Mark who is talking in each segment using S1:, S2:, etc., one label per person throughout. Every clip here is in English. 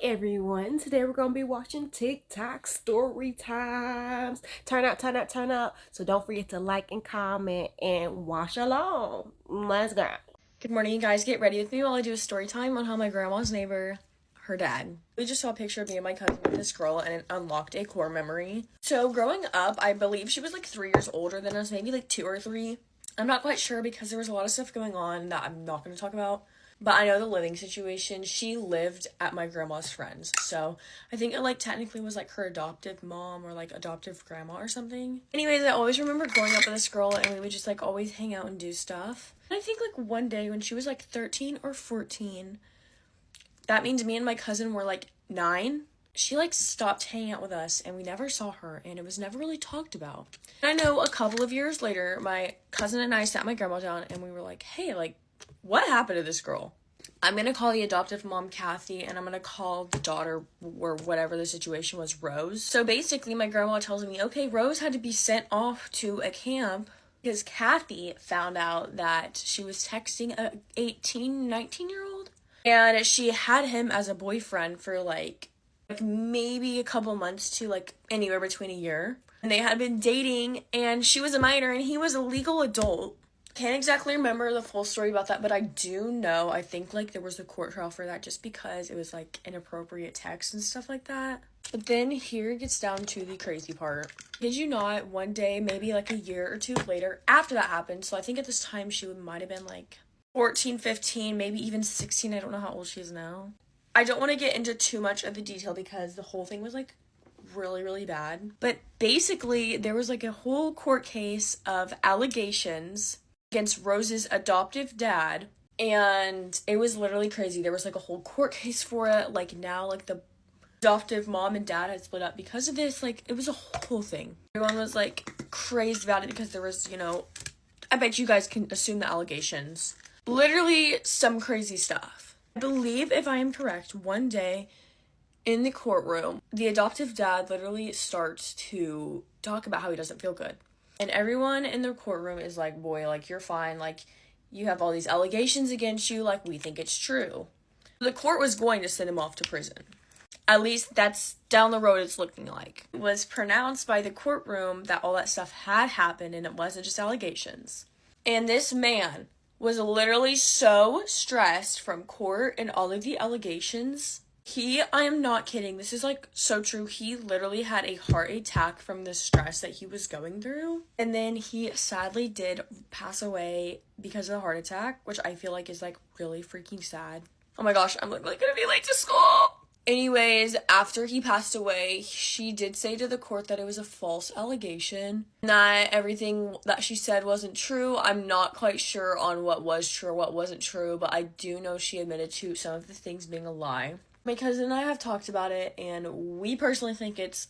S1: Everyone, today we're gonna be watching TikTok story times. Turn up, turn up, turn up. So don't forget to like and comment and watch along. Let's go.
S2: Good morning, you guys. Get ready with me while I do a story time on how my grandma's neighbor, her dad. We just saw a picture of me and my cousin with this girl, and it unlocked a core memory. So growing up, I believe she was like 3 years older than us, maybe like 2 or 3. I'm not quite sure because there was a lot of stuff going on that I'm not going to talk about. But I know the living situation. She lived at my grandma's friends. So I think it like technically was like her adoptive mom or like adoptive grandma or something. Anyways, I always remember growing up with this girl and we would just like always hang out and do stuff. And I think like one day when she was like 13 or 14, that means me and my cousin were like 9. She like stopped hanging out with us and we never saw her and it was never really talked about. And I know a couple of years later, my cousin and I sat my grandma down and we were like, hey, like, what happened to this girl? I'm going to call the adoptive mom Kathy, and I'm going to call the daughter, or whatever the situation was, Rose. So basically, my grandma tells me, okay, Rose had to be sent off to a camp because Kathy found out that she was texting a 19-year-old. And she had him as a boyfriend for like maybe a couple months to like anywhere between a year. And they had been dating, and she was a minor, and he was a legal adult. Can't exactly remember the full story about that, but I do know, I think, like, there was a court trial for that just because it was, like, inappropriate text and stuff like that. But then here it gets down to the crazy part. Kid you not, one day, maybe, like, a year or 2 later, after that happened, so I think at this time she might have been, like, 14, 15, maybe even 16, I don't know how old she is now. I don't want to get into too much of the detail because the whole thing was, like, really, really bad. But basically, there was, like, a whole court case of allegations against Rose's adoptive dad, and it was literally crazy. There was like a whole court case for it. Like now, like the adoptive mom and dad had split up because of this. Like it was a whole thing. Everyone was like crazed about it because there was, I bet you guys can assume the allegations. Literally some crazy stuff. I believe, if I am correct, one day in the courtroom, the adoptive dad literally starts to talk about how he doesn't feel good. And everyone in the courtroom is like, boy, like, you're fine. Like, you have all these allegations against you. Like, we think it's true. The court was going to send him off to prison. At least that's down the road it's looking like. It was pronounced by the courtroom that all that stuff had happened and it wasn't just allegations. And this man was literally so stressed from court and all of the allegations. I am not kidding, this is like so true. He literally had a heart attack from the stress that he was going through. And then he sadly did pass away because of the heart attack, which I feel like is like really freaking sad. Oh my gosh, I'm literally gonna be late to school. Anyways, after he passed away, she did say to the court that it was a false allegation. That everything that she said wasn't true. I'm not quite sure on what was true or what wasn't true, but I do know she admitted to some of the things being a lie. My cousin and I have talked about it, and we personally think it's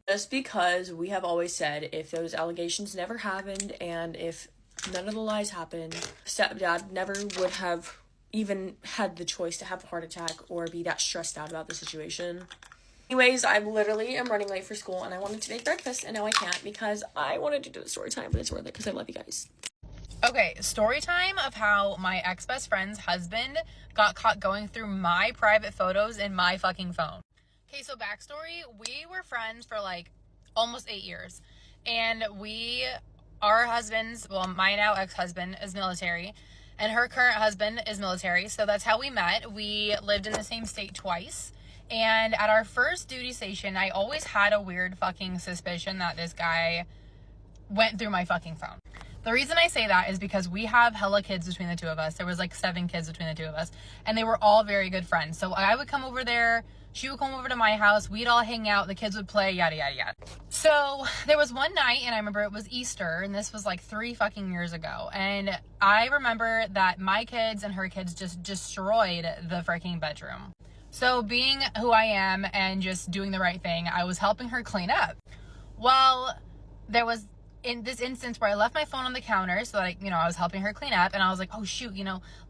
S2: just because we have always said if those allegations never happened and if none of the lies happened, stepdad never would have even had the choice to have a heart attack or be that stressed out about the situation. Anyways, I literally am running late for school, and I wanted to make breakfast, and now I can't because I wanted to do the story time, but it's worth it because I love you guys.
S3: Okay, story time of how my ex-best friend's husband got caught going through my private photos in my fucking phone. Okay, so backstory, we were friends for like almost 8 years. And our husbands, well, my now ex-husband is military, and her current husband is military. So that's how we met. We lived in the same state twice. And at our first duty station, I always had a weird fucking suspicion that this guy went through my fucking phone. The reason I say that is because we have hella kids between the two of us. There was like 7 kids between the two of us, and they were all very good friends. So I would come over there, she would come over to my house, we'd all hang out, the kids would play, yada, yada, yada. So there was one night, and I remember it was Easter, and this was like 3 fucking years ago. And I remember that my kids and her kids just destroyed the freaking bedroom. So being who I am and just doing the right thing, I was helping her clean up. Well, there was in this instance where I left my phone on the counter so that I was helping her clean up, and I was like, oh shoot,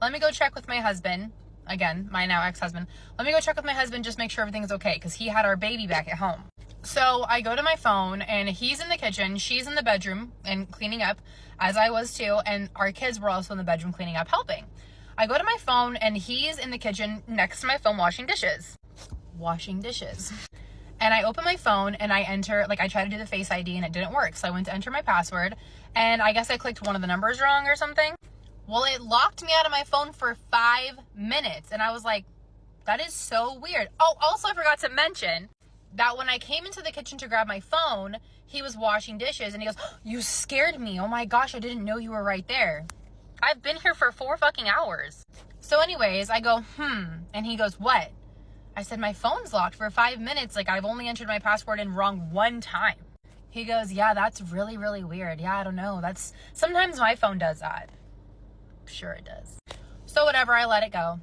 S3: let me go check with my husband, again, my now ex-husband. Let me go check with my husband, just make sure everything's okay, because he had our baby back at home. So I go to my phone, and he's in the kitchen, she's in the bedroom and cleaning up, as I was too, and our kids were also in the bedroom cleaning up, helping. I go to my phone, and he's in the kitchen next to my phone washing dishes. washing dishes. And I open my phone and I enter, like I try to do the Face ID and it didn't work. So I went to enter my password and I guess I clicked one of the numbers wrong or something. Well, it locked me out of my phone for 5 minutes. And I was like, that is so weird. Oh, also I forgot to mention that when I came into the kitchen to grab my phone, he was washing dishes and he goes, you scared me. Oh my gosh, I didn't know you were right there. I've been here for 4 fucking hours. So anyways, I go, and he goes, what? I said, my phone's locked for 5 minutes. Like, I've only entered my password in wrong 1 time. He goes, yeah, that's really, really weird. Yeah, I don't know. Sometimes my phone does that. Sure it does. So whatever, I let it go.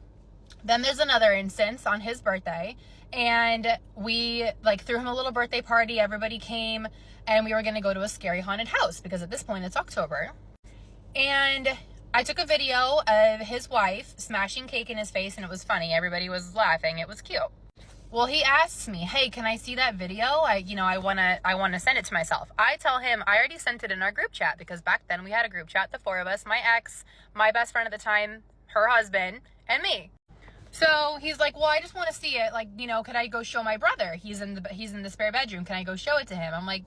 S3: Then there's another instance on his birthday. And we, like, threw him a little birthday party. Everybody came. And we were going to go to a scary haunted house. Because at this point, it's October. And I took a video of his wife smashing cake in his face and it was funny. Everybody was laughing. It was cute. Well, he asks me, hey, can I see that video? I want to send it to myself. I tell him I already sent it in our group chat because back then we had a group chat, the 4 of us, my ex, my best friend at the time, her husband, and me. So he's like, well, I just want to see it. Like, could I go show my brother? He's in the spare bedroom. Can I go show it to him? I'm like,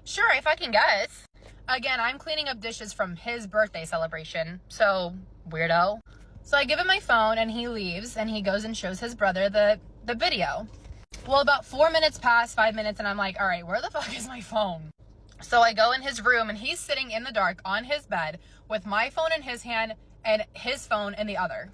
S3: sure, if I can guess. Again, I'm cleaning up dishes from his birthday celebration, so weirdo. So I give him my phone and he leaves and he goes and shows his brother the video. Well, about 4 minutes pass, 5 minutes, and I'm like, all right, where the fuck is my phone? So I go in his room and he's sitting in the dark on his bed with my phone in his hand and his phone in the other.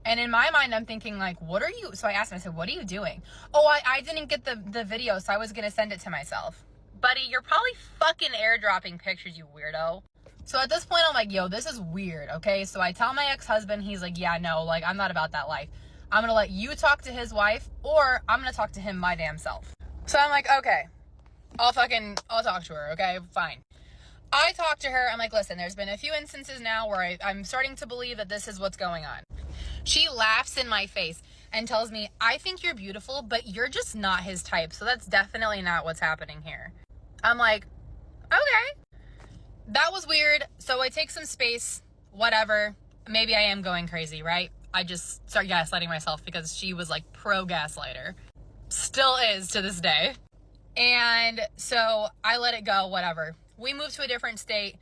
S3: And in my mind, I'm thinking like, what are you? So I asked him, I said, what are you doing? Oh, I didn't get the video, so I was going to send it to myself. Buddy, you're probably fucking airdropping pictures, you weirdo. So at this point, I'm like, yo, this is weird, okay? So I tell my ex-husband, he's like, yeah, no, like, I'm not about that life. I'm gonna let you talk to his wife, or I'm gonna talk to him my damn self. So I'm like, okay, I'll talk to her, okay, fine. I talk to her, I'm like, listen, there's been a few instances now where I'm starting to believe that this is what's going on. She laughs in my face and tells me, I think you're beautiful, but you're just not his type, so that's definitely not what's happening here. I'm like, okay, that was weird. So I take some space, whatever. Maybe I am going crazy, right? I just start gaslighting myself because she was like pro gaslighter. Still is to this day. And so I let it go, whatever. We moved to a different state.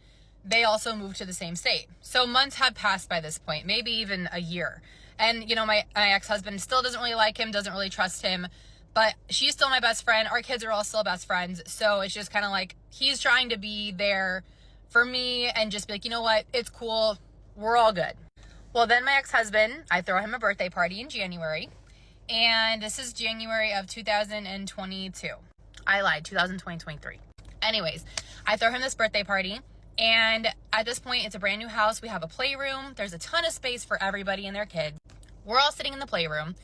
S3: They also moved to the same state. So months have passed by this point, maybe even a year. And, my ex-husband still doesn't really like him, doesn't really trust him. But she's still my best friend. Our kids are all still best friends. So it's just kind of like he's trying to be there for me and just be like, you know what? It's cool. We're all good. Well, then my ex-husband, I throw him a birthday party in January. And this is January of 2022. I lied, 2023. Anyways, I throw him this birthday party. And at this point, it's a brand new house. We have a playroom. There's a ton of space for everybody and their kids. We're all sitting in the playroom.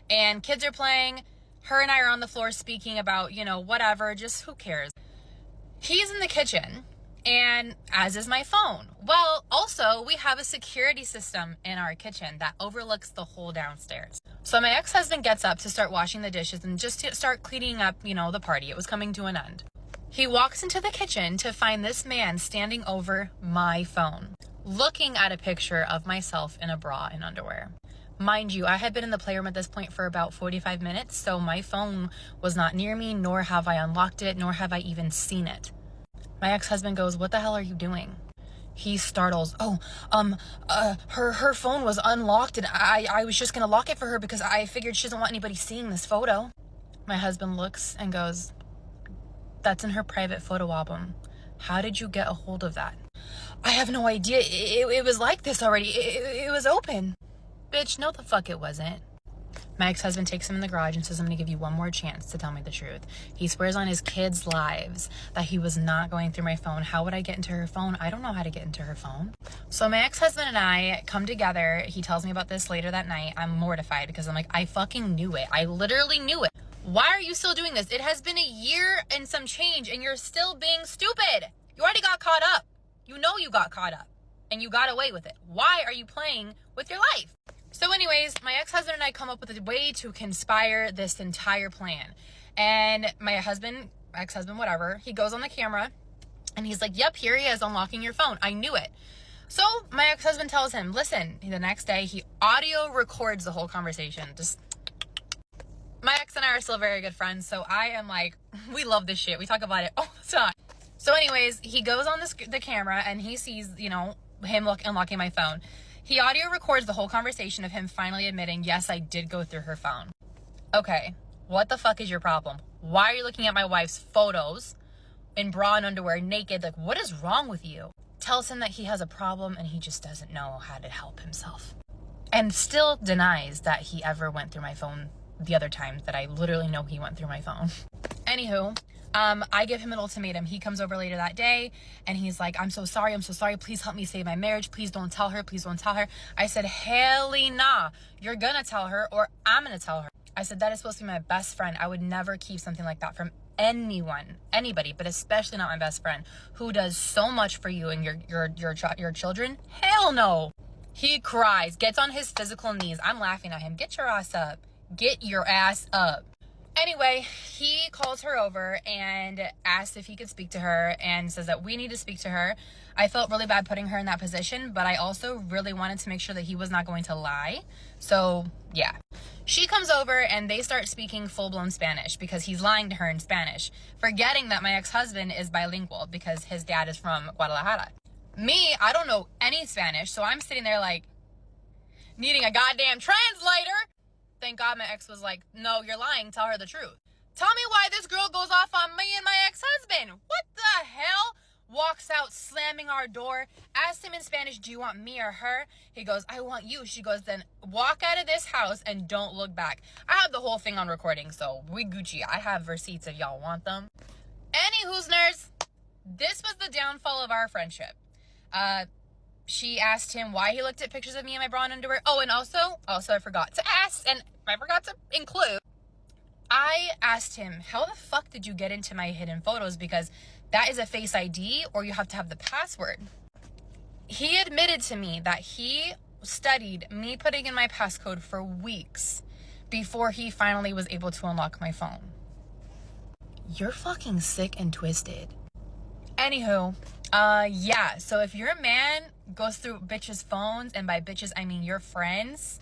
S3: And kids are playing. Her and I are on the floor speaking about, whatever, just who cares. He's in the kitchen, and as is my phone. Well, also, we have a security system in our kitchen that overlooks the whole downstairs. So my ex-husband gets up to start washing the dishes and just to start cleaning up, the party. It was coming to an end. He walks into the kitchen to find this man standing over my phone, looking at a picture of myself in a bra and underwear. Mind you, I had been in the playroom at this point for about 45 minutes, so my phone was not near me, nor have I unlocked it, nor have I even seen it. My ex-husband goes, what the hell are you doing? He startles, her phone was unlocked and I was just gonna lock it for her because I figured she doesn't want anybody seeing this photo. My husband looks and goes, that's in her private photo album. How did you get a hold of that? I have no idea. It was like this already. It was open. Bitch, no the fuck it wasn't. My ex-husband takes him in the garage and says, I'm going to give you one more chance to tell me the truth. He swears on his kids' lives that he was not going through my phone. How would I get into her phone? I don't know how to get into her phone. So my ex-husband and I come together. He tells me about this later that night. I'm mortified because I'm like, I fucking knew it. I literally knew it. Why are you still doing this? It has been a year and some change and you're still being stupid. You already got caught up. You know you got caught up and you got away with it. Why are you playing with your life? So anyways, my ex-husband and I come up with a way to conspire this entire plan. And my ex-husband, whatever, he goes on the camera and he's like, yep, here he is unlocking your phone. I knew it. So my ex-husband tells him, listen, the next day he audio records the whole conversation. My ex and I I are still very good friends, so I am like, we love this shit. We talk about it all the time. So anyways, he goes on the camera and he sees, you know, him unlocking my phone. He audio records the whole conversation of him finally admitting, yes, I did go through her phone. Okay, what the fuck is your problem? Why are you looking at my wife's photos in bra and underwear, naked? Like, what is wrong with you? Tells him that he has a problem and he just doesn't know how to help himself. And still denies that he ever went through my phone the other time that I literally know he went through my phone. Anywho, I give him an ultimatum. He comes over later that day and he's like, I'm so sorry. Please help me save my marriage. Please don't tell her. I said, hell nah. You're gonna tell her or I'm gonna tell her. I said, that is supposed to be my best friend. I would never keep something like that from anyone, anybody, but especially not my best friend who does so much for you and your children. Hell no. He cries, gets on his physical knees. I'm laughing at him. Get your ass up. Get your ass up. Anyway, he calls her over and asks if he could speak to her and says that we need to speak to her. I felt really bad putting her in that position, but I also really wanted to make sure that he was not going to lie. So yeah, she comes over and they start speaking full-blown Spanish because he's lying to her in Spanish, forgetting that my ex-husband is bilingual because his dad is from Guadalajara. Me, I don't know any Spanish, so I'm sitting there like needing a goddamn translator. Thank God my ex was like, no, you're lying. Tell her the truth. Tell me why this girl goes off on me and my ex-husband. What the hell? Walks out, slamming our door. Asked him in Spanish, do you want me or her? He goes, I want you. She goes, then walk out of this house and don't look back. I have the whole thing on recording, so we Gucci. I have receipts if y'all want them. Anywho's nurse, this was the downfall of our friendship. She asked him why he looked at pictures of me in my bra and underwear. Oh, and also I forgot to ask, and I forgot to include, I asked him, how the fuck did you get into my hidden photos? Because that is a Face ID or you have to have the password. He admitted to me that he studied me putting in my passcode for weeks before he finally was able to unlock my phone. You're fucking sick and twisted. Anywho, yeah, so if your man goes through bitches' phones, and by bitches I mean your friends,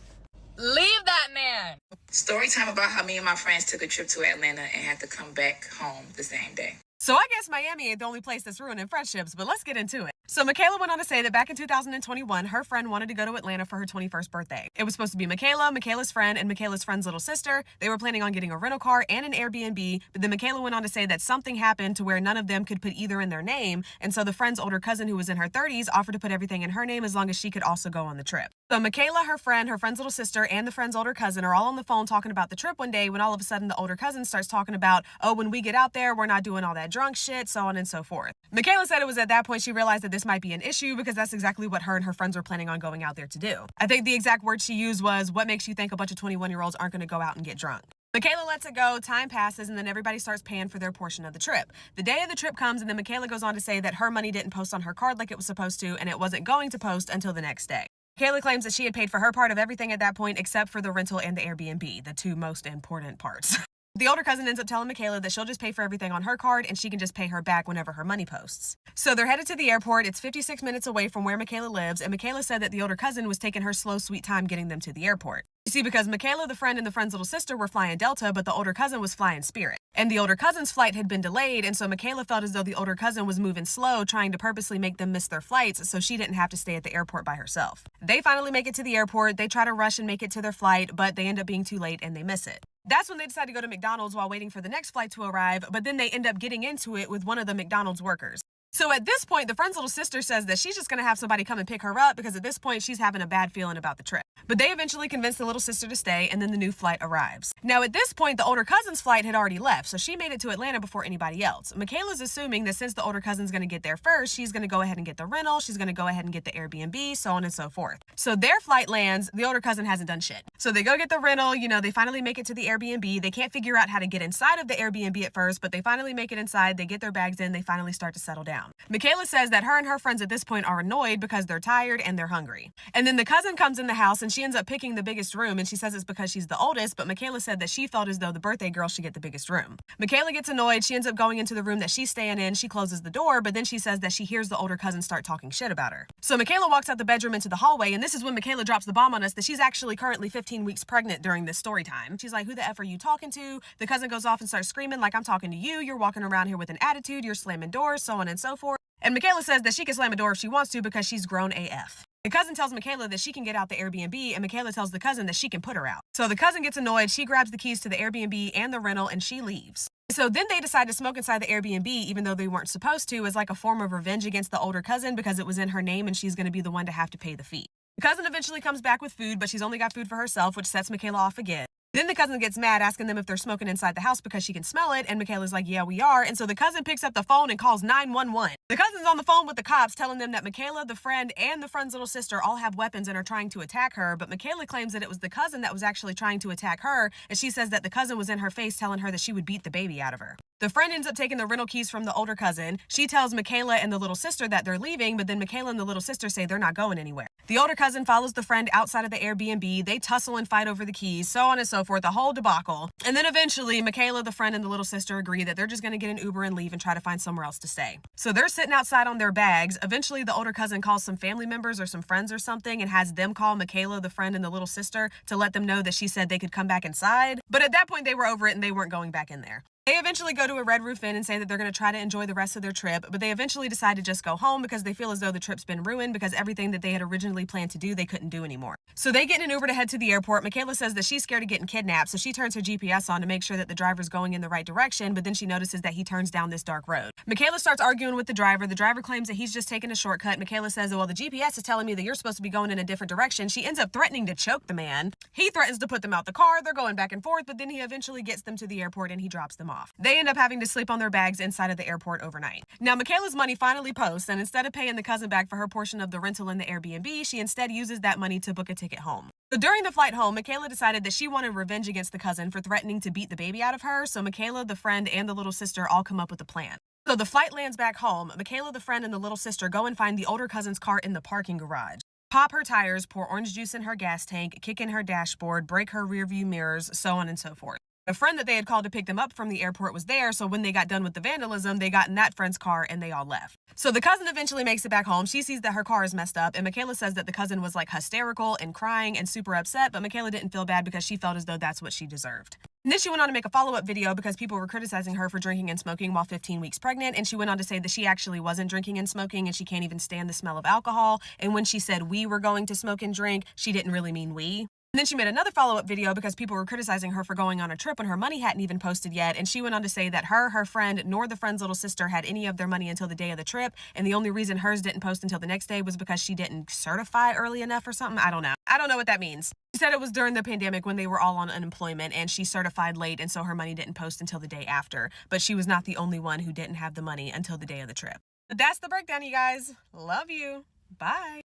S3: leave that man.
S4: Story time about how me and my friends took a trip to Atlanta and had to come back home the same day.
S5: So I guess Miami ain't the only place that's ruining friendships, but let's get into it. So Michaela went on to say that back in 2021, her friend wanted to go to Atlanta for her 21st birthday. It was supposed to be Michaela, Michaela's friend, and Michaela's friend's little sister. They were planning on getting a rental car and an Airbnb, but then Michaela went on to say that something happened to where none of them could put either in their name, and so the friend's older cousin, who was in her 30s, offered to put everything in her name as long as she could also go on the trip. So Michaela, her friend's little sister, and the friend's older cousin are all on the phone talking about the trip one day when all of a sudden the older cousin starts talking about, oh, when we get out there, we're not doing all that drunk shit, so on and so forth. Michaela said it was at that point she realized that this might be an issue because that's exactly what her and her friends were planning on going out there to do. I think the exact word she used was, what makes you think a bunch of 21-year-olds aren't going to go out and get drunk? Michaela lets it go, time passes, and then everybody starts paying for their portion of the trip. The day of the trip comes, and then Michaela goes on to say that her money didn't post on her card like it was supposed to, and it wasn't going to post until the next day. Michaela claims that she had paid for her part of everything at that point except for the rental and the Airbnb, the two most important parts. The older cousin ends up telling Michaela that she'll just pay for everything on her card and she can just pay her back whenever her money posts. So they're headed to the airport. It's 56 minutes away from where Michaela lives, and Michaela said that the older cousin was taking her slow, sweet time getting them to the airport. You see, because Michaela, the friend, and the friend's little sister were flying Delta, but the older cousin was flying Spirit. And the older cousin's flight had been delayed, and so Michaela felt as though the older cousin was moving slow, trying to purposely make them miss their flights so she didn't have to stay at the airport by herself. They finally make it to the airport. They try to rush and make it to their flight, but they end up being too late and they miss it. That's when they decide to go to McDonald's while waiting for the next flight to arrive, but then they end up getting into it with one of the McDonald's workers. So at this point, the friend's little sister says that she's just going to have somebody come and pick her up because at this point, she's having a bad feeling about the trip. But they eventually convince the little sister to stay, and then the new flight arrives. Now at this point, the older cousin's flight had already left, so she made it to Atlanta before anybody else. Michaela's assuming that since the older cousin's going to get there first, she's going to go ahead and get the rental, she's going to go ahead and get the Airbnb, so on and so forth. So their flight lands, the older cousin hasn't done shit. So they go get the rental, they finally make it to the Airbnb. They can't figure out how to get inside of the Airbnb at first, but they finally make it inside, they get their bags in, they finally start to settle down. town. Michaela says that her and her friends at this point are annoyed because they're tired and they're hungry. And then the cousin comes in the house and she ends up picking the biggest room, and she says it's because she's the oldest, but Michaela said that she felt as though the birthday girl should get the biggest room. Michaela gets annoyed. She ends up going into the room that she's staying in. She closes the door, but then she says that she hears the older cousin start talking shit about her. So Michaela walks out the bedroom into the hallway, and this is when Michaela drops the bomb on us that she's actually currently 15 weeks pregnant during this story time. She's like, who the F are you talking to? The cousin goes off and starts screaming like, I'm talking to you. You're walking around here with an attitude. You're slamming doors, so on and so forth. And Michaela says that she can slam a door if she wants to because she's grown AF. The cousin tells Michaela that she can get out the Airbnb, and Michaela tells the cousin that she can put her out. So the cousin gets annoyed. She grabs the keys to the Airbnb and the rental, and she leaves. So then they decide to smoke inside the Airbnb, even though they weren't supposed to, as like a form of revenge against the older cousin because it was in her name and she's going to be the one to have to pay the fee. The cousin eventually comes back with food, but she's only got food for herself, which sets Michaela off again. Then the cousin gets mad, asking them if they're smoking inside the house because she can smell it, and Michaela's like, yeah, we are. And so the cousin picks up the phone and calls 911. The cousin's on the phone with the cops telling them that Michaela, the friend, and the friend's little sister all have weapons and are trying to attack her, but Michaela claims that it was the cousin that was actually trying to attack her, and she says that the cousin was in her face telling her that she would beat the baby out of her. The friend ends up taking the rental keys from the older cousin. She tells Michaela and the little sister that they're leaving, but then Michaela and the little sister say they're not going anywhere. The older cousin follows the friend outside of the Airbnb. They tussle and fight over the keys, so on and so forth, the whole debacle. And then eventually, Michaela, the friend, and the little sister agree that they're just going to get an Uber and leave and try to find somewhere else to stay. So they're sitting outside on their bags. Eventually, the older cousin calls some family members or some friends or something and has them call Michaela, the friend, and the little sister to let them know that she said they could come back inside. But at that point, they were over it and they weren't going back in there. They eventually go to a Red Roof Inn and say that they're going to try to enjoy the rest of their trip, but they eventually decide to just go home because they feel as though the trip's been ruined because everything that they had originally planned to do, they couldn't do anymore. So they get in an Uber to head to the airport. Michaela says that she's scared of getting kidnapped, so she turns her GPS on to make sure that the driver's going in the right direction, but then she notices that he turns down this dark road. Michaela starts arguing with the driver. The driver claims that he's just taking a shortcut. Michaela says, well, the GPS is telling me that you're supposed to be going in a different direction. She ends up threatening to choke the man. He threatens to put them out the car. They're going back and forth, but then he eventually gets them to the airport and he drops them off. They end up having to sleep on their bags inside of the airport overnight. Now, Michaela's money finally posts, and instead of paying the cousin back for her portion of the rental in the Airbnb, she instead uses that money to book a ticket home. So during the flight home, Michaela decided that she wanted revenge against the cousin for threatening to beat the baby out of her, so Michaela, the friend, and the little sister all come up with a plan. So the flight lands back home. Michaela, the friend, and the little sister go and find the older cousin's car in the parking garage. Pop her tires, pour orange juice in her gas tank, kick in her dashboard, break her rearview mirrors, so on and so forth. A friend that they had called to pick them up from the airport was there, so when they got done with the vandalism, they got in that friend's car and they all left. So the cousin eventually makes it back home. She sees that her car is messed up, and Michaela says that the cousin was like hysterical and crying and super upset, but Michaela didn't feel bad because she felt as though that's what she deserved. And then she went on to make a follow-up video because people were criticizing her for drinking and smoking while 15 weeks pregnant, and she went on to say that she actually wasn't drinking and smoking and she can't even stand the smell of alcohol, and when she said we were going to smoke and drink, she didn't really mean we. And then she made another follow-up video because people were criticizing her for going on a trip when her money hadn't even posted yet, and she went on to say that her friend, nor the friend's little sister had any of their money until the day of the trip, and the only reason hers didn't post until the next day was because she didn't certify early enough or something. I don't know what that means. She said it was during the pandemic when they were all on unemployment and she certified late, and so her money didn't post until the day after, but she was not the only one who didn't have the money until the day of the trip. But that's the breakdown, you guys. Love you. Bye.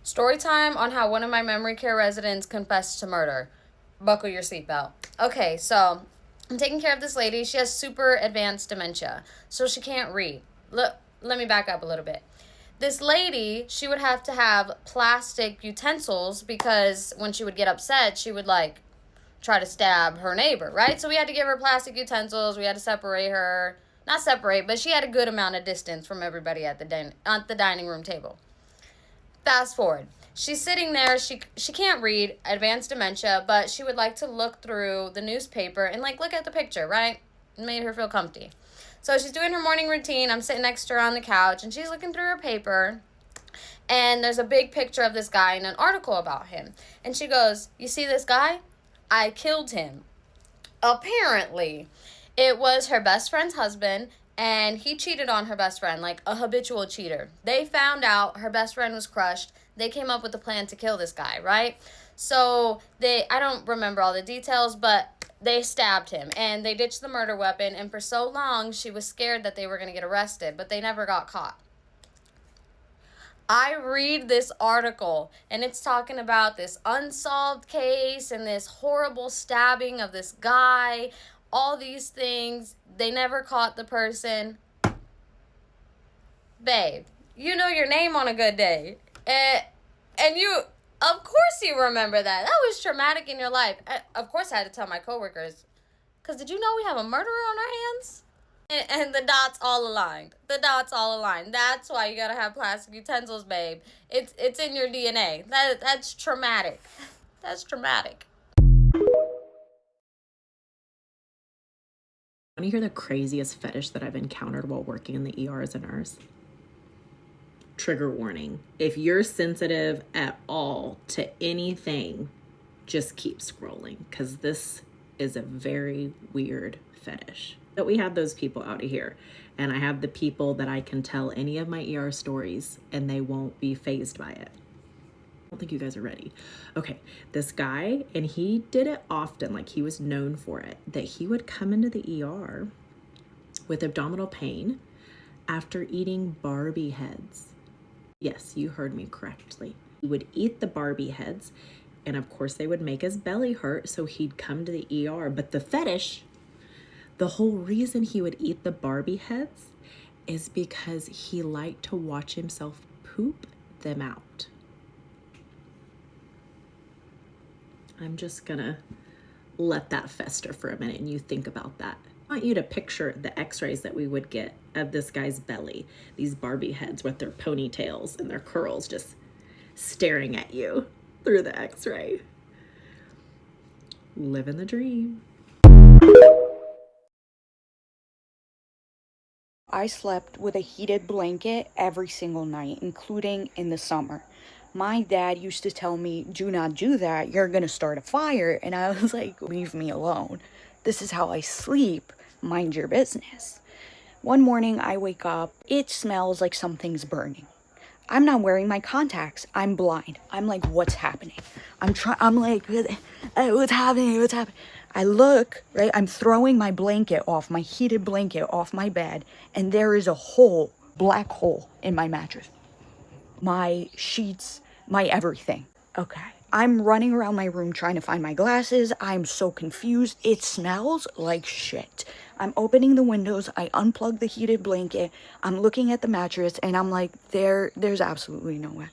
S6: Story time on how one of my memory care residents confessed to murder. Buckle your seatbelt. Okay, so I'm taking care of this lady. She has super advanced dementia, so she can't read. Look, let me back up a little bit. This lady, she would have to have plastic utensils because when she would get upset, she would like try to stab her neighbor, right? So we had to give her plastic utensils. We had to separate her. Not separate, but she had a good amount of distance from everybody at the dining room table. Fast forward. She's sitting there. She can't read, advanced dementia, but she would like to look through the newspaper and like look at the picture, right? It made her feel comfy. So she's doing her morning routine. I'm sitting next to her on the couch and she's looking through her paper. And there's a big picture of this guy and an article about him. And she goes, "You see this guy? I killed him." Apparently, it was her best friend's husband, and he cheated on her best friend, like a habitual cheater. They found out her best friend was crushed. They came up with a plan to kill this guy, right? So I don't remember all the details, but they stabbed him and they ditched the murder weapon. And for so long, she was scared that they were going to get arrested, but they never got caught. I read this article and it's talking about this unsolved case and this horrible stabbing of this guy. all these things. They never caught the person. Babe, you know your name on a good day. And you, of course you remember that. That was traumatic in your life. Of course I had to tell my coworkers. Because did you know we have a murderer on our hands? And the dots all aligned. The dots all aligned. That's why you gotta have plastic utensils, babe. It's in your DNA. That's traumatic. That's traumatic.
S7: Want to hear the craziest fetish that I've encountered while working in the ER as a nurse? Trigger warning. If you're sensitive at all to anything, just keep scrolling, because this is a very weird fetish. But we have those people out of here, and I have the people that I can tell any of my ER stories and they won't be fazed by it. I don't think you guys are ready. Okay, this guy, and he did it often, like he was known for it, that he would come into the ER with abdominal pain after eating Barbie heads. Yes, you heard me correctly. He would eat the Barbie heads, and of course they would make his belly hurt, so he'd come to the ER. But the fetish, the whole reason he would eat the Barbie heads is because he liked to watch himself poop them out. I'm just gonna let that fester for a minute and you think about that. I want you to picture the x-rays that we would get of this guy's belly. These Barbie heads with their ponytails and their curls just staring at you through the x-ray. Living the dream.
S8: I slept with a heated blanket every single night, including in the summer. My dad used to tell me, do not do that, you're gonna start a fire. And I was like, leave me alone. This is how I sleep. Mind your business. One morning I wake up, it smells like something's burning. I'm not wearing my contacts. I'm blind. I'm like, what's happening? I'm like, what's happening? What's happening? I look, right? I'm throwing my blanket off, my heated blanket off my bed, and there is a hole, black hole in my mattress. My sheets, my everything. Okay. I'm running around my room trying to find my glasses. I'm so confused. It smells like shit. I'm opening the windows. I unplug the heated blanket. I'm looking at the mattress, and I'm like, there's absolutely no way.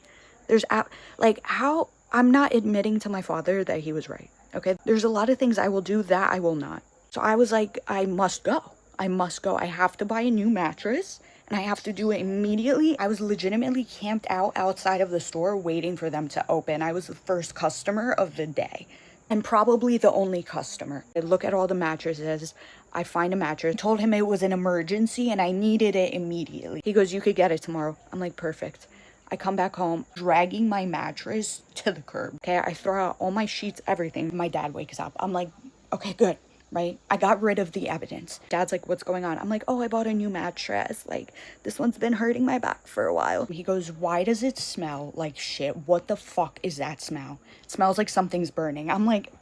S8: How? I'm not admitting to my father that he was right. Okay, there's a lot of things I will do that I will not. So I was like, I must go. I have to buy a new mattress, and I have to do it immediately. I was legitimately camped out outside of the store waiting for them to open. I was the first customer of the day, and probably the only customer. I look at all the mattresses. I find a mattress. I told him it was an emergency and I needed it immediately. He goes, you could get it tomorrow. I'm like, perfect. I come back home, dragging my mattress to the curb. Okay, I throw out all my sheets, everything. My dad wakes up. I'm like, okay, good, right? I got rid of the evidence. Dad's like, what's going on? I'm like, oh, I bought a new mattress. Like, this one's been hurting my back for a while. He goes, why does it smell like shit? What the fuck is that smell? It smells like something's burning. I'm like,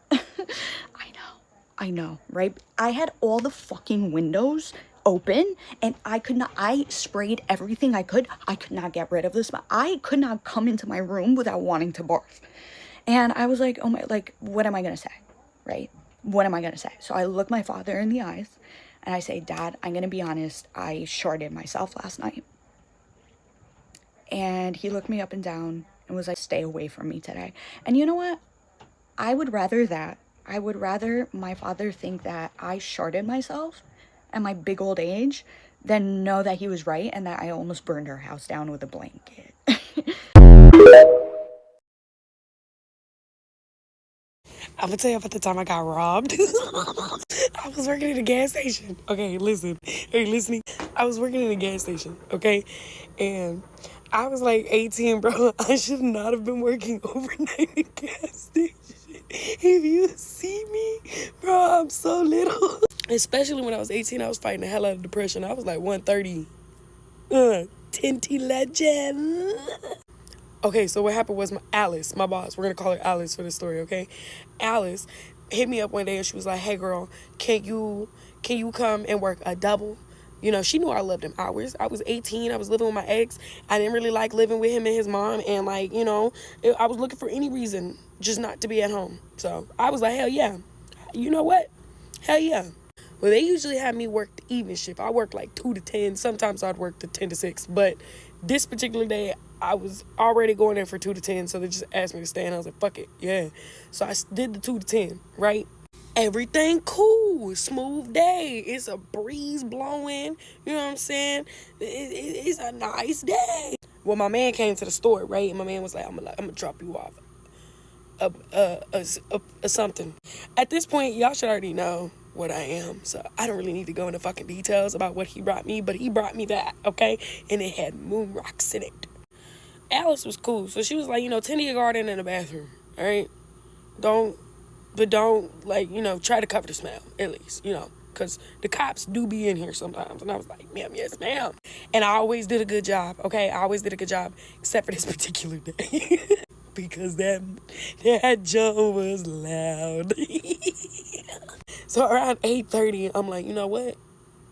S8: I know, right? I had all the fucking windows open, and I sprayed everything I could not get rid of this. I could not come into my room without wanting to barf. And I was like, oh my, like, what am I gonna say, right? What am I gonna say? So I look my father in the eyes and I say, Dad, I'm gonna be honest, I sharded myself last night. And he looked me up and down and was like, stay away from me today. And you know what? I would rather my father think that I sharded myself at my big old age than know that he was right and that I almost burned our house down with a blanket.
S5: I'm gonna tell you about the time I got robbed. I was working at a gas station. Okay, listen. Are you listening? I was working at a gas station, okay? And I was like 18, bro. I should not have been working overnight at a gas station. If you see me, bro, I'm so little. Especially when I was 18, I was fighting the hell out of depression. I was like 130. Tinty legend. Okay, so what happened was Alice, my boss, we're going to call her Alice for the story, okay? Alice hit me up one day and she was like, hey, girl, can you come and work a double? You know, she knew I loved him hours. I was 18. I was living with my ex. I didn't really like living with him and his mom. And, like, you know, I was looking for any reason just not to be at home. So I was like, hell yeah. You know what? Hell yeah.
S9: Well, they usually have me work the evening shift. I work like 2 to 10. Sometimes I'd work the 10 to 6. But this particular day, I was already going in for 2 to 10. So they just asked me to stay. And I was like, fuck it. Yeah. So I did the 2 to 10, right? Everything cool. Smooth day. It's a breeze blowing. You know what I'm saying? It's a nice day. Well, my man came to the store, right? And my man was like, I'm gonna drop you off something. At this point, y'all should already know what I am, so I don't really need to go into fucking details about what he brought me, but he brought me that, okay? And it had moon rocks in it. Alice was cool, so she was like, tend to your garden in the bathroom, all right? Don't, like, try to cover the smell, at least, because the cops do be in here sometimes. And I was like, ma'am, yes, ma'am. And I always did a good job, okay? I always did a good job, except for this particular day. Because that John was loud. So around 8:30, I'm like, you know what?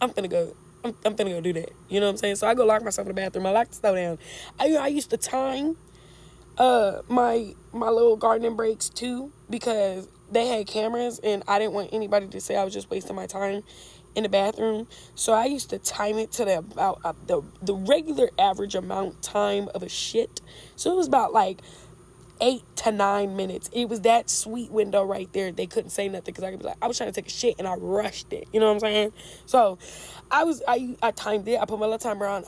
S9: I'm finna go do that. You know what I'm saying? So I go lock myself in the bathroom. I like to slow down. I used to time my little gardening breaks too, because they had cameras and I didn't want anybody to say I was just wasting my time in the bathroom. So I used to time it to the regular average amount time of a shit. So it was about like 8 to 9 minutes. It was that sweet window right there. They couldn't say nothing because I could be like, I was trying to take a shit and I rushed it. You know what I'm saying? So I timed it. I put my little timer on.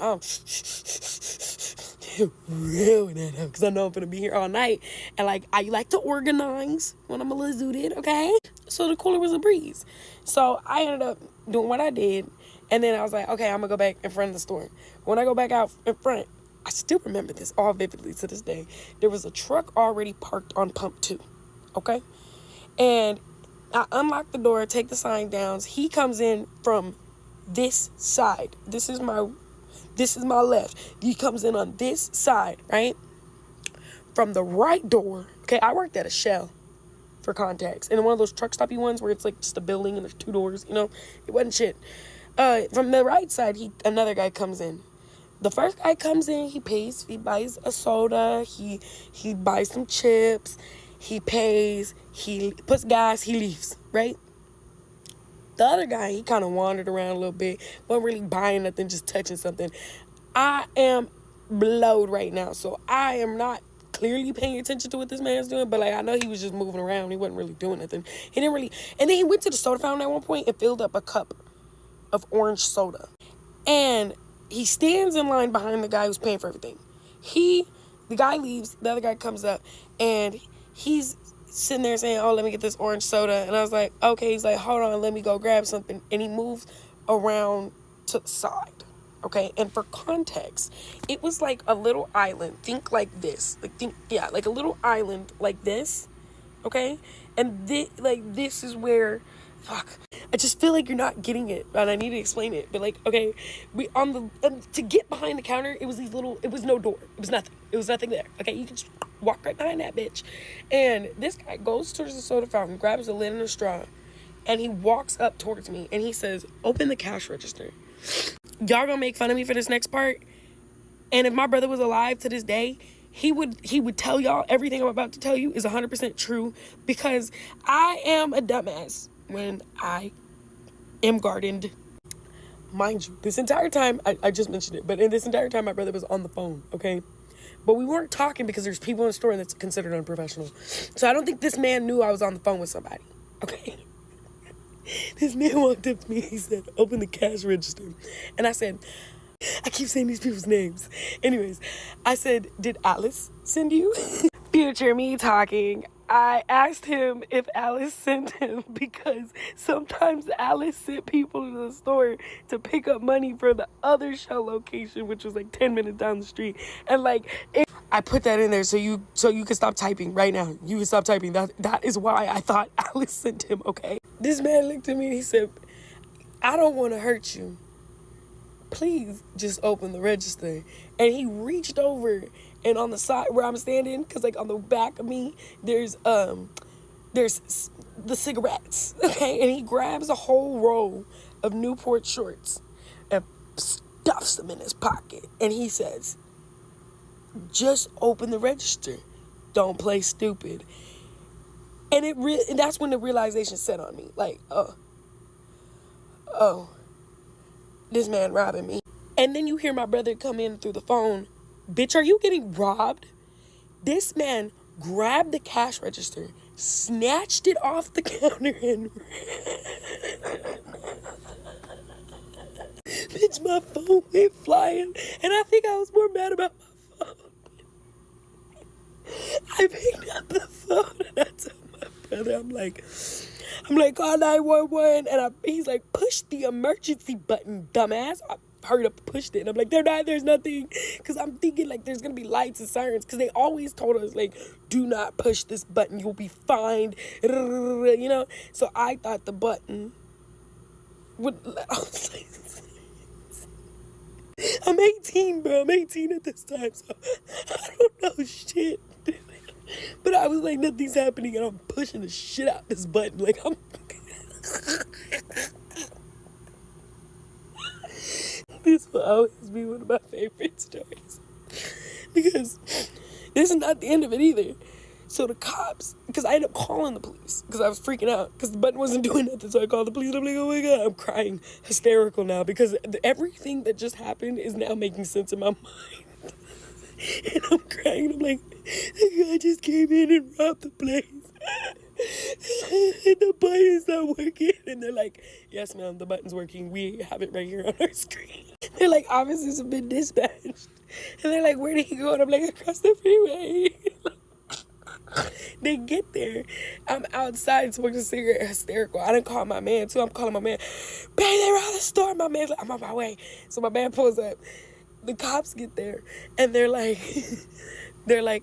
S9: Reeling that up because I know I'm gonna be here all night. And like, I like to organize when I'm a little zooted, okay? So the cooler was a breeze. So I ended up doing what I did. And then I was like, okay, I'm gonna go back in front of the store. When I go back out in front, I still remember this all vividly to this day. There was a truck already parked on pump 2, okay? And I unlock the door, take the sign down. He comes in from this side. This is my left. He comes in on this side, right? From the right door. Okay, I worked at a Shell for context. And one of those truck stoppy ones where it's like just a building and there's 2 doors, It wasn't shit. From the right side, another guy comes in. The first guy comes in, he pays, he buys a soda, he buys some chips, he pays, he puts gas, he leaves, right? The other guy, he kind of wandered around a little bit, wasn't really buying nothing, just touching something. I am blowed right now, so I am not clearly paying attention to what this man's doing, but like, I know he was just moving around, he wasn't really doing nothing. And then he went to the soda fountain at one point and filled up a cup of orange soda. And he stands in line behind the guy who's paying for everything. The guy leaves, the other guy comes up, and he's sitting there saying, oh, let me get this orange soda. And I was like, okay. He's like, hold on, let me go grab something. And he moves around to the side, okay? And for context, it was like a little island. Think like this. Like a little island like this, okay? And this is where, I just feel like you're not getting it, and I need to explain it. But like, okay, to get behind the counter, it was no door. It was nothing. It was nothing there. Okay, you can just walk right behind that bitch. And this guy goes towards the soda fountain, grabs a lid and a straw, and he walks up towards me, and he says, open the cash register. Y'all gonna make fun of me for this next part? And if my brother was alive to this day, he would tell y'all everything I'm about to tell you is 100% true, because I am a dumbass when I am gardened. Mind you, this entire time, I just mentioned it, but in this entire time, my brother was on the phone, okay? But we weren't talking because there's people in the store and that's considered unprofessional. So I don't think this man knew I was on the phone with somebody, okay? This man walked up to me, he said, open the cash register. And I said, I keep saying these people's names. Anyways, I said, did Alice send you? Future me talking. I asked him if Alice sent him because sometimes Alice sent people to the store to pick up money for the other Shell location, which was like 10 minutes down the street. And like, I put that in there so you can stop typing right now. You can stop typing. That is why I thought Alice sent him, okay? This man looked at me and he said, I don't want to hurt you. Please just open the register. And he reached over, and on the side where I'm standing, because like on the back of me, there's the cigarettes, okay? And he grabs a whole roll of Newport shorts and stuffs them in his pocket. And he says, just open the register. Don't play stupid. And that's when the realization set on me. Like, oh, this man robbing me. And then you hear my brother come in through the phone. Bitch, are you getting robbed? This man grabbed the cash register, snatched it off the counter, and bitch, my phone went flying. And I think I was more mad about my phone. I picked up the phone and I told my brother, I'm like, call 911. And he's like, push the emergency button, dumbass. I hurried up and pushed it. And I'm like, there's nothing. Because I'm thinking, like, there's going to be lights and sirens. Because they always told us, like, do not push this button. You'll be fined. You know? So I thought the button would... I'm 18, bro. I'm 18 at this time. So I don't know shit. But I was like, nothing's happening. And I'm pushing the shit out this button. Like, I'm... This will always be one of my favorite stories. Because this is not the end of it either. So the cops, because I ended up calling the police because I was freaking out because the button wasn't doing nothing. So I called the police. I'm like, oh my God, I'm crying hysterical now because everything that just happened is now making sense in my mind. And I'm crying. I'm like, the guy just came in and robbed the place. And the button's not working. And they're like, yes, ma'am, the button's working. We have it right here on our screen. They're like, officers have been dispatched. And they're like, where did he go? And I'm like, across the freeway. They get there. I'm outside smoking a cigarette, hysterical. I didn't call my man, too. I'm calling my man. Babe, they robbed the store. My man's like, I'm on my way. So my man pulls up. The cops get there. And they're like,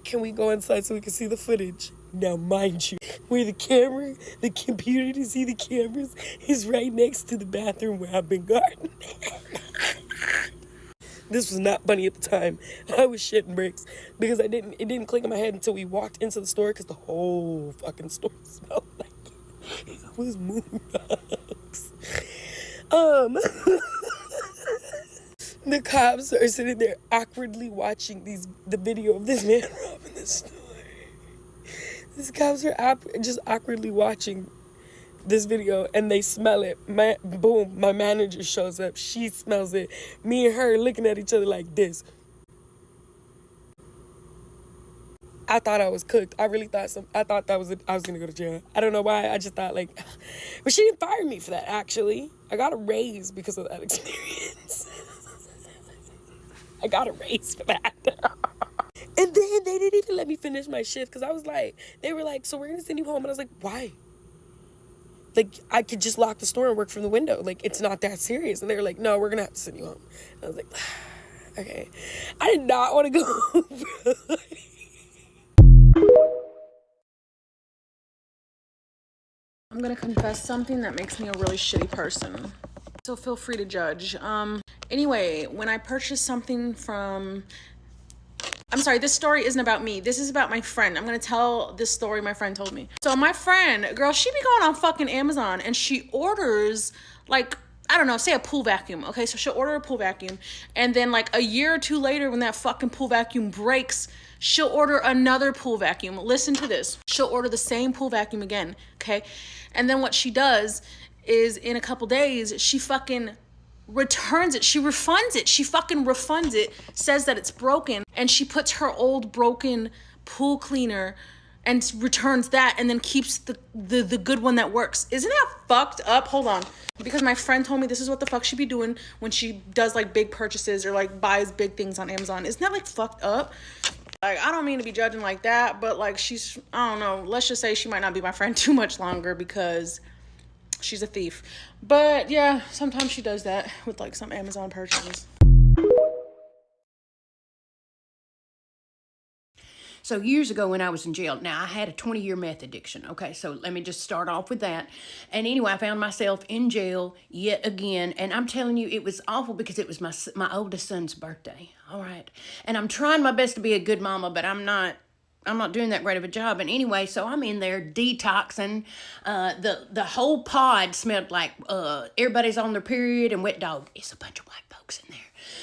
S9: can we go inside so we can see the footage? Now, mind you, where the camera, the computer to see the cameras is right next to the bathroom where I've been guarding. This was not funny at the time. I was shitting bricks because it didn't click in my head until we walked into the store because the whole fucking store smelled like it was moon rocks. The cops are sitting there awkwardly watching the video of this man robbing the store. These cops are just awkwardly watching this video and they smell it. Boom, my manager shows up. She smells it. Me and her looking at each other like this. I thought I was cooked. I really thought I was gonna go to jail. I don't know why. I just thought like, but she didn't fire me for that. Actually, I got a raise because of that experience. I got a raise for that. And then they didn't even let me finish my shift because I was like, they were like, so we're gonna send you home. And I was like, why? Like, I could just lock the store and work from the window. Like, it's not that serious. And they were like, no, we're gonna have to send you home. And I was like, okay. I did not want to go home.
S5: I'm gonna confess something that makes me a really shitty person. So feel free to judge. Anyway, when I purchased something from... I'm sorry, this story isn't about me. This is about my friend. I'm gonna tell this story my friend told me. So my friend, girl, she be going on fucking Amazon and she orders like, I don't know, say a pool vacuum. Okay, so she'll order a pool vacuum and then like a year or two later when that fucking pool vacuum breaks, she'll order another pool vacuum. Listen to this. She'll order the same pool vacuum again, okay? And then what she does is in a couple days, she fucking returns it. She refunds it. She fucking refunds it, says that it's broken, and she puts her old broken pool cleaner and returns that and then keeps the good one that works. Isn't that fucked up? Hold on. Because my friend told me this is what the fuck she be doing when she does like big purchases or like buys big things on Amazon. Isn't that like fucked up? Like, I don't mean to be judging like that, but like she's, I don't know, let's just say she might not be my friend too much longer because she's a thief. But yeah, sometimes she does that with like some Amazon purchases.
S10: So years ago when I was in jail, now I had a 20-year meth addiction. Okay, so let me just start off with that. And anyway, I found myself in jail yet again. And I'm telling you, it was awful because it was my oldest son's birthday. All right. And I'm trying my best to be a good mama, but I'm not doing that great of a job. And anyway, so I'm in there detoxing. The whole pod smelled like everybody's on their period and wet dog. It's a bunch of white folks in there.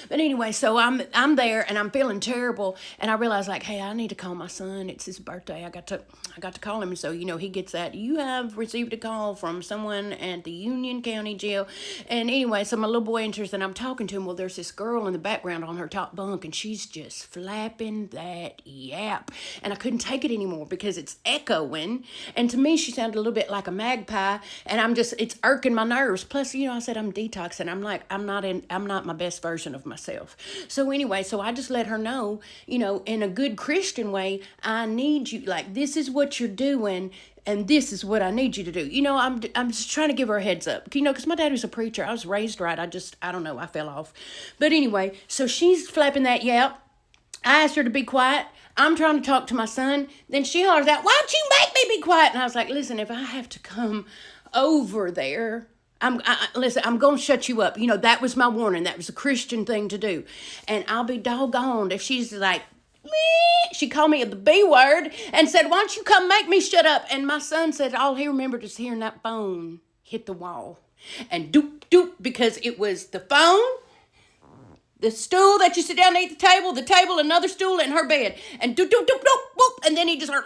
S10: But anyway, so I'm there and I'm feeling terrible, and I realize like, hey, I need to call my son. It's his birthday. I got to call him. So he gets that. You have received a call from someone at the Union County Jail. And anyway, so my little boy enters and I'm talking to him. Well, there's this girl in the background on her top bunk, and she's just flapping that yap, and I couldn't take it anymore because it's echoing, and to me she sounded a little bit like a magpie, and it's irking my nerves. Plus, I said I'm detoxing. I'm like, I'm not my best version of myself. So anyway, so I just let her know, in a good Christian way, I need you, like, this is what you're doing, and this is what I need you to do. I'm just trying to give her a heads up, because my dad was a preacher. I was raised right. I don't know, I fell off. But anyway, so she's flapping that yap. I asked her to be quiet. I'm trying to talk to my son. Then she hollers out, why don't you make me be quiet? And I was like, listen, if I have to come over there, listen, I'm going to shut you up. That was my warning. That was a Christian thing to do. And I'll be doggone if she's like, meh. She called me the B word and said, why don't you come make me shut up? And my son said all he remembered is hearing that phone hit the wall. And doop, doop, because it was the phone, the stool that you sit down and eat the table, another stool, and her bed. And doop, doop, doop, doop, boop. And then he just heard.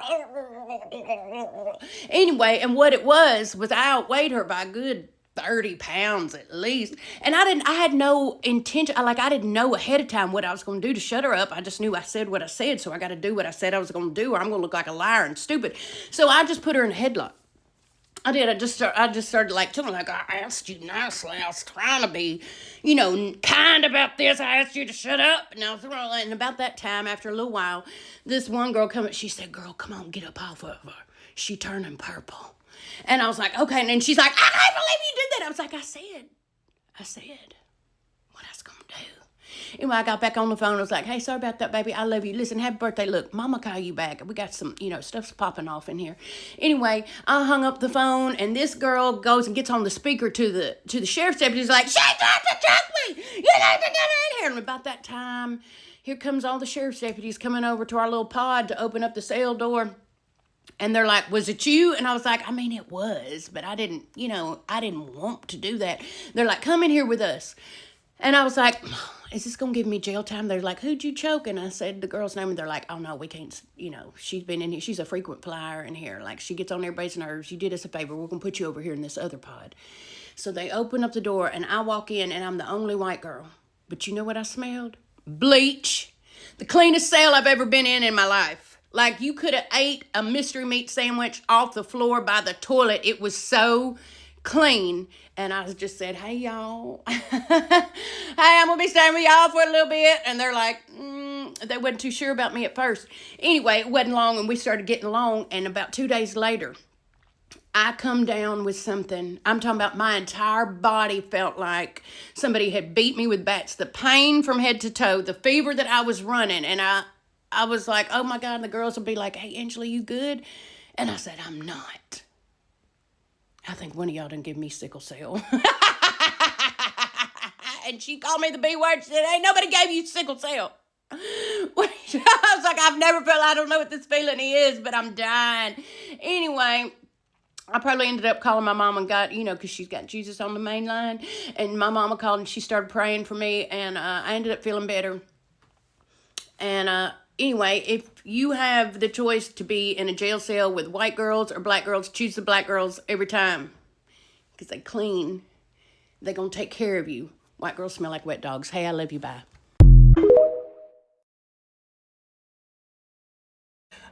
S10: Anyway, and what it was I outweighed her by a good 30 pounds at least. And I had no intention. I didn't know ahead of time what I was going to do to shut her up. I just knew I said what I said. So I got to do what I said I was going to do, or I'm going to look like a liar and stupid. So I just put her in a headlock. I did. I just started like telling her, like, I asked you nicely. I was trying to be, kind about this. I asked you to shut up. And about that time, after a little while, this one girl come up. She said, girl, come on, get up off of her. She turning purple. And I was like, okay. And then she's like, I can't believe you did that. I was like, I said what I was going to do. Anyway, I got back on the phone. I was like, hey, sorry about that, baby. I love you. Listen, happy birthday. Look, mama call you back. We got some, stuff's popping off in here. Anyway, I hung up the phone, and this girl goes and gets on the speaker to the sheriff's deputy. She's like, she tried to choke me. You know, get in here. And about that time, here comes all the sheriff's deputies coming over to our little pod to open up the cell door. And they're like, was it you? And I was like, it was, but I didn't want to do that. They're like, come in here with us. And I was like, is this going to give me jail time? They're like, who'd you choke? And I said the girl's name, and they're like, oh, no, we can't, she's been in here. She's a frequent flyer in here. Like, she gets on everybody's nerves. You did us a favor. We're going to put you over here in this other pod. So they open up the door, and I walk in, and I'm the only white girl. But you know what I smelled? Bleach. The cleanest cell I've ever been in my life. Like, you could have ate a mystery meat sandwich off the floor by the toilet. It was so clean. And I just said, hey, y'all. Hey, I'm going to be staying with y'all for a little bit. And they're like, they wasn't too sure about me at first. Anyway, it wasn't long, and we started getting along. And about 2 days later, I come down with something. I'm talking about my entire body felt like somebody had beat me with bats. The pain from head to toe, the fever that I was running. And I was like, oh, my God. And the girls would be like, hey, Angela, you good? And I said, I'm not. I think one of y'all done give me sickle cell. And she called me the B word. She said, ain't nobody gave you sickle cell. I was like, I've never felt, I don't know what this feeling is, but I'm dying. Anyway, I probably ended up calling my mom and got, because she's got Jesus on the main line. And my mama called and she started praying for me. And I ended up feeling better. And anyway, if you have the choice to be in a jail cell with white girls or black girls, choose the black girls every time. Because they clean. They're going to take care of you. White girls smell like wet dogs. Hey, I love you. Bye.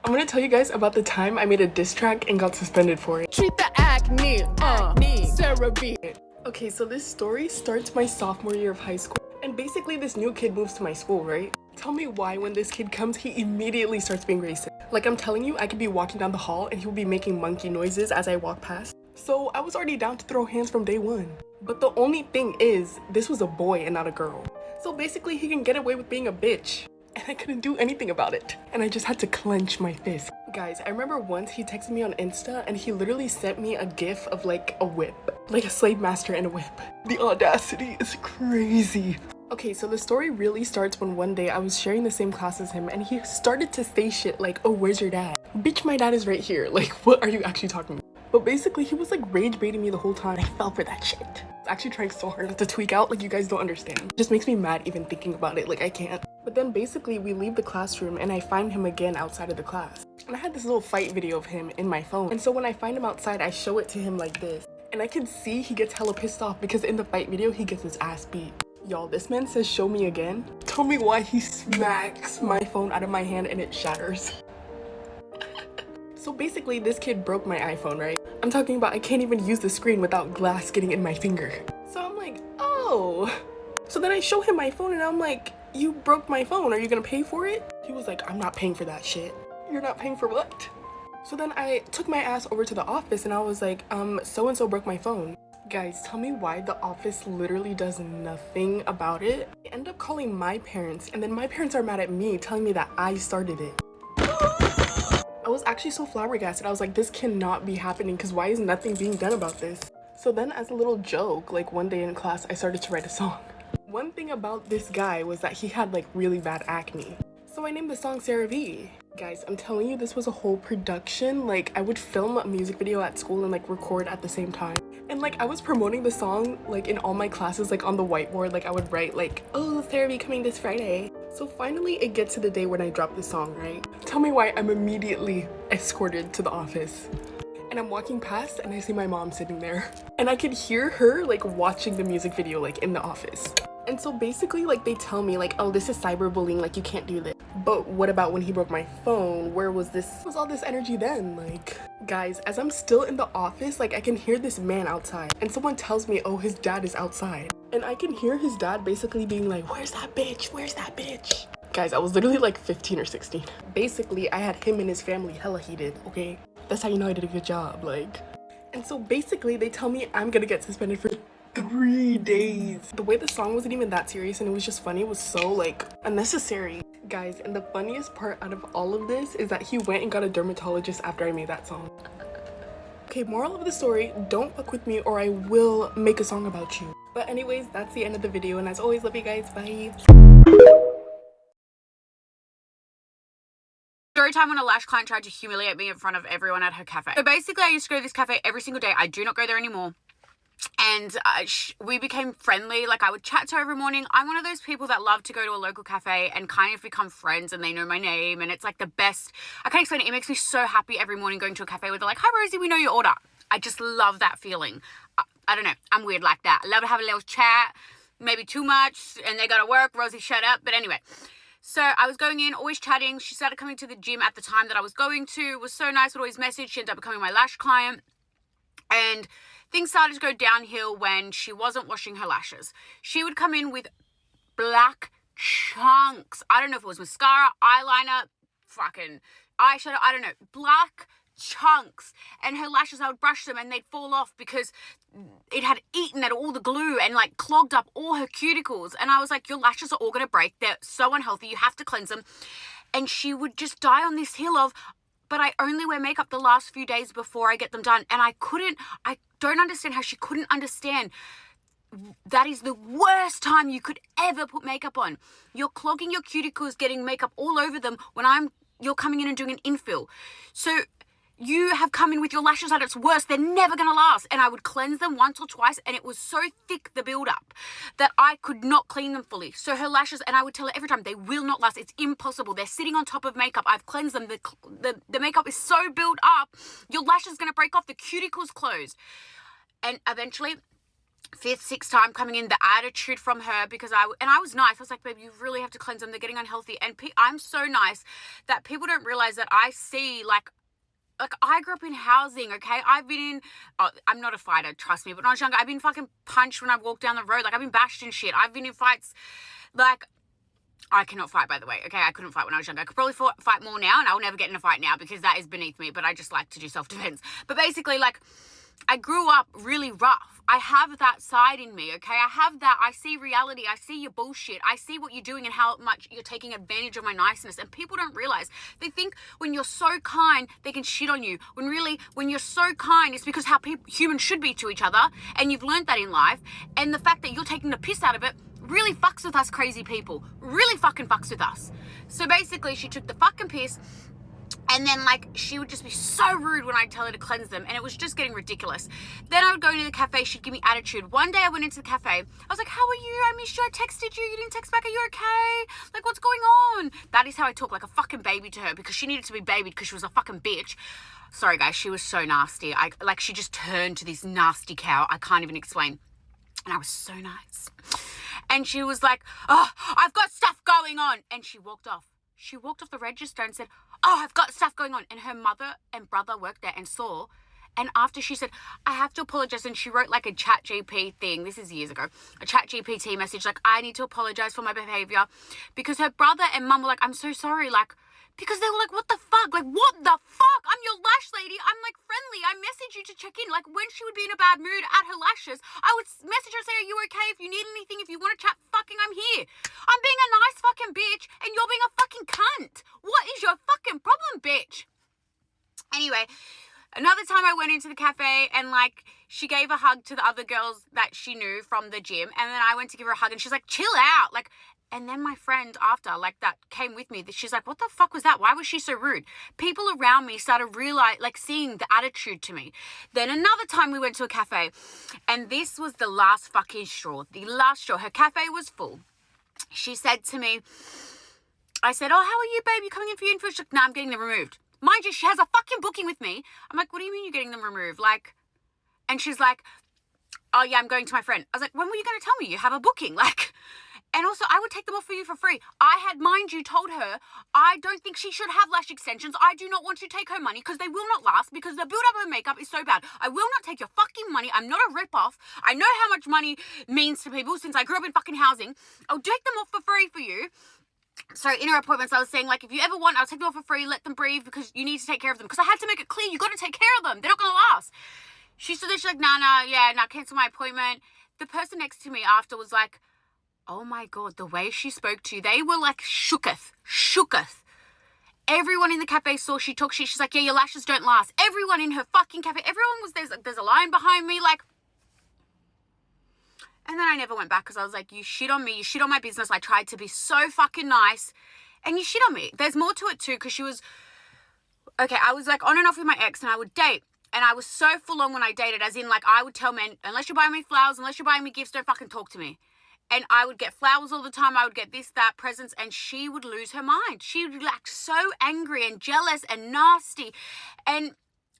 S11: I'm going to tell you guys about the time I made a diss track and got suspended for it.
S9: Treat the acne, CeraVe.
S11: Okay, so this story starts my sophomore year of high school. And basically this new kid moves to my school, right? Tell me why when this kid comes, he immediately starts being racist. Like, I'm telling you, I could be walking down the hall and he will be making monkey noises as I walk past. So I was already down to throw hands from day one. But the only thing is, this was a boy and not a girl. So basically he can get away with being a bitch. And I couldn't do anything about it. And I just had to clench my fist. Guys, I remember once he texted me on Insta and he literally sent me a gif of like a whip. Like a slave master and a whip. The audacity is crazy. Okay, so the story really starts when one day I was sharing the same class as him and he started to say shit like, oh, where's your dad? Bitch, my dad is right here. Like, what are you actually talking about? But basically, he was like rage baiting me the whole time. I fell for that shit. I was actually trying so hard not to tweak out, like you guys don't understand. It just makes me mad even thinking about it, like I can't. But then basically we leave the classroom and I find him again outside of the class. And I had this little fight video of him in my phone. And so when I find him outside, I show it to him like this. And I can see he gets hella pissed off because in the fight video, he gets his ass beat. Y'all, this man says, show me again. Tell me why he smacks my phone out of my hand and it shatters. So basically, this kid broke my iPhone, right? I'm talking about I can't even use the screen without glass getting in my finger. So I'm like, oh. So then I show him my phone and I'm like, you broke my phone. Are you gonna pay for it? He was like, I'm not paying for that shit. You're not paying for what? So then I took my ass over to the office and I was like, so-and-so broke my phone. Guys, tell me why the office literally does nothing about it. I end up calling my parents and then my parents are mad at me telling me that I started it. I was actually so flabbergasted. I was like, this cannot be happening because why is nothing being done about this? So then as a little joke, like one day in class, I started to write a song. One thing about this guy was that he had like really bad acne. So I named the song Sarah V. Guys, I'm telling you, this was a whole production. Like I would film a music video at school and like record at the same time. And like I was promoting the song like in all my classes, like on the whiteboard, like I would write like, oh, Sarah V coming this Friday. So finally it gets to the day when I drop the song, right? Tell me why I'm immediately escorted to the office. And I'm walking past and I see my mom sitting there. And I could hear her like watching the music video like in the office. And so basically like they tell me like, oh, this is cyberbullying, like you can't do this. But what about when he broke my phone? Where was all this energy then? Like, guys, as I'm still in the office, like I can hear this man outside and someone tells me, oh, his dad is outside. And I can hear his dad basically being like, where's that bitch? Where's that bitch? Guys, I was literally like 15 or 16. Basically, I had him and his family hella heated, okay? That's how you know I did a good job, like. And so basically they tell me I'm gonna get suspended for 3 days. The way the song wasn't even that serious and it was just funny, it was so like unnecessary. Guys, and the funniest part out of all of this is that he went and got a dermatologist after I made that song. Okay, moral of the story, don't fuck with me or I will make a song about you. But anyways, that's the end of the video and as always, love you guys, bye.
S6: Story time when a lash client tried to humiliate me in front of everyone at her cafe. So basically I used to go to this cafe every single day. I do not go there anymore. And we became friendly. Like I would chat to her every morning. I'm one of those people that love to go to a local cafe and kind of become friends and they know my name and it's like the best. I can't explain it. It makes me so happy every morning going to a cafe where they're like, hi Rosie, we know your order. I just love that feeling. I don't know. I'm weird like that. I love to have a little chat, maybe too much and they gotta work. Rosie, shut up. But anyway. So I was going in, always chatting. She started coming to the gym at the time that I was going to. It was so nice, would always message. She ended up becoming my lash client. And things started to go downhill when she wasn't washing her lashes. She would come in with black chunks. I don't know if it was mascara, eyeliner, fucking eyeshadow, I don't know. Black chunks. And her lashes, I would brush them and they'd fall off because it had eaten at all the glue and like clogged up all her cuticles. And I was like, your lashes are all going to break. They're so unhealthy. You have to cleanse them. And she would just die on this hill of, but I only wear makeup the last few days before I get them done. And I don't understand how she couldn't understand that is the worst time you could ever put makeup on. You're clogging your cuticles, getting makeup all over them when you're coming in and doing an infill. So you have come in with your lashes at its worst. They're never going to last. And I would cleanse them once or twice. And it was so thick, the build-up, that I could not clean them fully. So her lashes, and I would tell her every time, they will not last. It's impossible. They're sitting on top of makeup. I've cleansed them. The makeup is so built up. Your lash is going to break off. The cuticle's closed. And eventually, 5th, 6th time coming in, the attitude from her, because I was nice. I was like, babe, you really have to cleanse them. They're getting unhealthy. And I'm so nice that people don't realize that I see, like I grew up in housing, okay? I've been in, I'm not a fighter, trust me, but when I was younger, I've been fucking punched when I walked down the road. Like, I've been bashed and shit. I've been in fights, like, I cannot fight, by the way, okay? I couldn't fight when I was younger. I could probably fight more now, and I'll never get in a fight now because that is beneath me, but I just like to do self-defense. But basically, like, I grew up really rough. I have that side in me, okay? I have that. I see reality. I see your bullshit. I see what you're doing and how much you're taking advantage of my niceness. And people don't realize. They think when you're so kind, they can shit on you. When really, when you're so kind, it's because how humans should be to each other. And you've learned that in life. And the fact that you're taking the piss out of it really fucks with us crazy people. Really fucking fucks with us. So basically, she took the fucking piss.
S12: And then, like, she would just be so rude when I'd tell her to cleanse them. And it was just getting ridiculous. Then I would go into the cafe. She'd give me attitude. One day I went into the cafe. I was like, how are you? I missed you. I texted you. You didn't text back. Are you okay? Like, what's going on? That is how I talk, like a fucking baby to her, because she needed to be babied because she was a fucking bitch. Sorry, guys. She was so nasty. She just turned to this nasty cow. I can't even explain. And I was so nice. And she was like, oh, I've got stuff going on. And she walked off. She walked off the register and said, oh, I've got stuff going on. And her mother and brother worked there and saw. And after she said, I have to apologize. And she wrote like a chat GP thing. This is years ago. A chat GPT message like, I need to apologize for my behavior. Because her brother and mum were like, I'm so sorry. Like, because they were like, what the fuck? Like, what the fuck? I'm your lash lady. I'm like friendly. I message you to check in. Like, when she would be in a bad mood at her lashes, I would message her and say, are you okay? If you need anything, if you want to chat, fucking I'm here. I'm being a nice fucking bitch and you're being a fucking cunt. What is your fucking problem, bitch? Anyway, another time I went into the cafe and like she gave a hug to the other girls that she knew from the gym, and then I went to give her a hug and she's like, chill out. Like, and then my friend after, like, that came with me, she's like, what the fuck was that? Why was she so rude? People around me started seeing the attitude to me. Then another time we went to a cafe, and this was the last fucking straw. The last straw. Her cafe was full. She said to me, I said, oh, how are you, babe? You coming in for your info? She's like, no, I'm getting them removed. Mind you, she has a fucking booking with me. I'm like, what do you mean you're getting them removed? Like, and she's like, oh yeah, I'm going to my friend. I was like, when were you going to tell me you have a booking? Like, and also, I would take them off for you for free. I had, mind you, told her, I don't think she should have lash extensions. I do not want to take her money because they will not last, because the build-up of her makeup is so bad. I will not take your fucking money. I'm not a rip-off. I know how much money means to people since I grew up in fucking housing. I'll take them off for free for you. So in her appointments, I was saying, like, if you ever want, I'll take them off for free. Let them breathe because you need to take care of them. Because I had to make it clear, you got to take care of them. They're not going to last. She stood there, she's like, nah, cancel my appointment. The person next to me after was like, oh my God, the way she spoke to you, they were like shooketh. Everyone in the cafe saw she talked shit. She's like, yeah, your lashes don't last. Everyone in her fucking cafe, everyone was, there's a line behind me, like. And then I never went back because I was like, you shit on me, you shit on my business. I tried to be so fucking nice and you shit on me. There's more to it too, because I was like on and off with my ex and I would date. And I was so full on when I dated, as in like I would tell men, unless you're buying me flowers, unless you're buying me gifts, don't fucking talk to me. And I would get flowers all the time. I would get this, that, presents, and she would lose her mind. She would be like so angry and jealous and nasty. And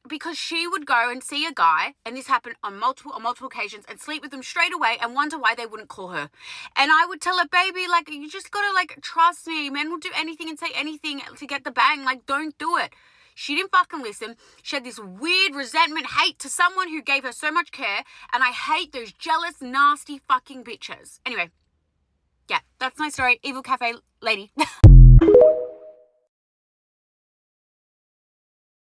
S12: because she would go and see a guy, and this happened on multiple occasions, and sleep with them straight away and wonder why they wouldn't call her. And I would tell her, baby, like, you just gotta like trust me. Men will do anything and say anything to get the bang. Like, don't do it. She didn't fucking listen. She had this weird resentment, hate to someone who gave her so much care. And I hate those jealous, nasty fucking bitches. Anyway, yeah, that's my story. Evil cafe lady.